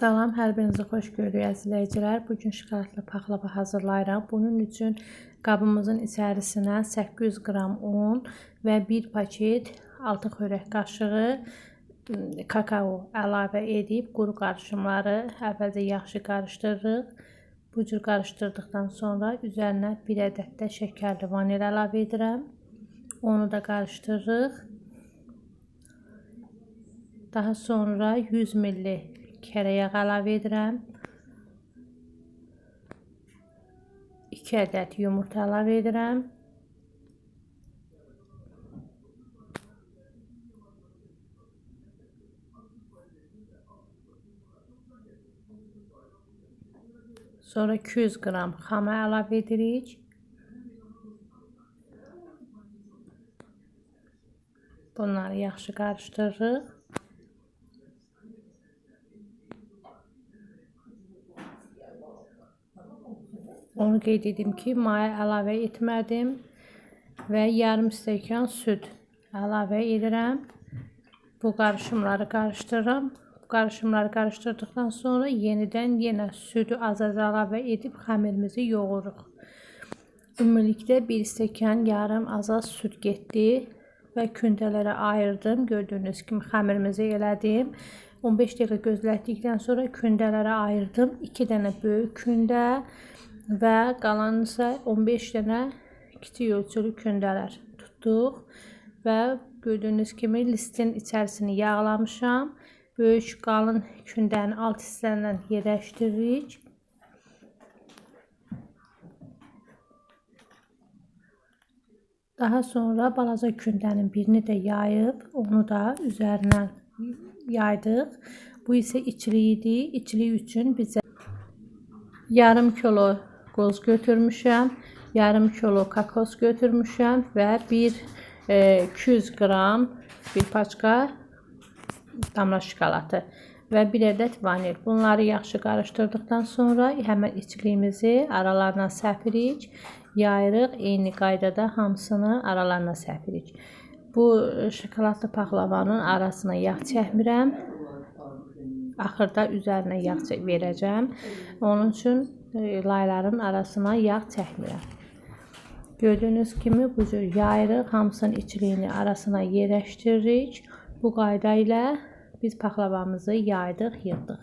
Salam, hər birinizi xoş görürük əzizləyicilər. Bugün şokoladlı paxlava hazırlayıram. Bunun üçün qabımızın içərisinə 800 qram un və 1 paket 6 xörək qaşığı kakao əlavə edib quru qarışımları əvvəlcə yaxşı qarışdırırıq. Bu cür qarışdırdıqdan sonra üzərinə 1 ədəd də şəkərli vanil əlavə edirəm. Onu da qarışdırırıq. Daha sonra 100 ml kərə yağı əlavə edirəm. 2 ədəd yumurta əlavə edirəm. Sonra 200 qram xama əlavə edirik. Bunları yaxşı qarışdırırıq. Onu qeyd edim ki, maya əlavə etmədim və yarım stəkan süd əlavə edirəm. Bu qarışımları qarışdırıram. Bu qarışımları qarışdırdıqdan sonra yenə südü az-az əlavə edib xəmirimizi yoğururuq. Ümumilikdə 1 stəkan yarım az-az süd getdi və kündələrə ayırdım. Gördüyünüz kimi xəmirimizi elədim. 15 dəqiqə gözlətdikdən sonra kündələrə ayırdım. 2 dənə böyük kündə və qalan isə 15 dənə kiçik ölçülü kündələr tutduq və gördüyünüz kimi listin içərisini yağlamışam. Böyük qalın kündənin alt hissələrindən yerləşdiririk. Daha sonra balaca kündənin birini də yayıb onu da üzərinə yaydıq. Bu isə içlik idi. İçlik üçün bizə yarım kilo qoz götürmüşəm, yarım kilo kakos götürmüşəm və 200 qram bir paçka damla şokolatı və 1 ədəd vanil. Bunları yaxşı qarışdırdıqdan sonra həmən içliyimizi aralarına səpirik, yayırıq. Eyni qaydada hamısını aralarına səpirik. Bu şokoladlı paxlavanın arasına yağ çəkmirəm. Axırda üzərinə yağ verəcəm. Onun üçün layların arasına yağ çəkmirəm. Gördüyünüz kimi bu cür yayırıq, hamısının içliyini arasına yerləşdiririk. Bu qayda ilə biz paxlavamızı yaydıq, yığdıq.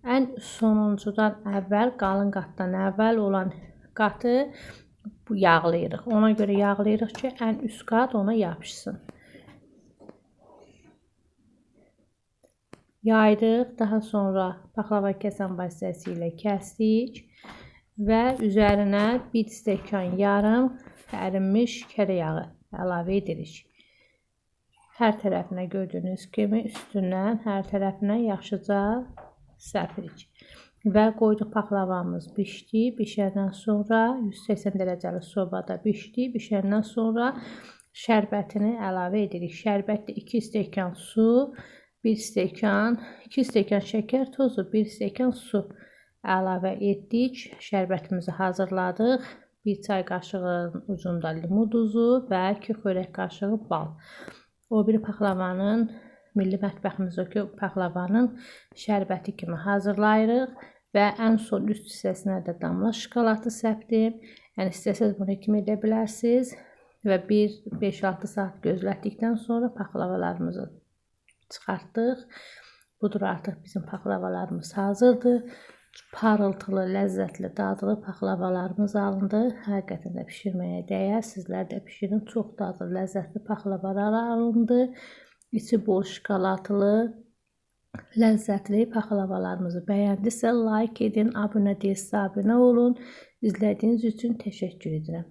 Ən sonuncudan əvvəl, qalın qatdan əvvəl olan qatı yağlayırıq. Ona görə yağlayırıq ki, ən üst qat ona yapışsın. Yaydıq, daha sonra paxlava kəsən vasitəsilə kəsdik və üzərinə 1 stəkan yarım ərinmiş kərə yağı əlavə edirik. Hər tərəfinə gördüyünüz kimi üstündən hər tərəfinə yaxşıca səpirik. Və qoyduq paxlavamız bişdi. Bişəndən sonra 180 dərəcəli sobada bişdi. Bişəndən sonra şərbətini əlavə edirik. Şərbətdə 2 stəkan su, 2 stəkan şəkər tozu, 1 stəkan su əlavə etdik. Şərbətimizi hazırladıq. 1 çay qaşığının ucunda limon duzu və 2 xörək qaşığı bal. O biri paxlavanın, milli mətbəximizdəki paxlavanın şərbəti kimi hazırlayırıq və ən son üst hissəsinə də damla şokolatı səpdim. Yəni istəsəz bunu kimi edə bilərsiniz və 5-6 saat gözlətdikdən sonra paxlavalarımızı çıxartdıq. Budur, artıq bizim paxlavalarımız hazırdır. Parıltılı, ləzzətli, dadlı paxlavalarımız alındı. Həqiqətən də pişirməyə dəyər. Sizlər də pişirin. Çox dadlı, ləzzətli paxlavalar alındı. İçi bol şokoladlı, ləzzətli paxlavalarımızı bəyəndisə like edin, abunə deyilsə abunə olun. İzlədiyiniz üçün təşəkkür edirəm.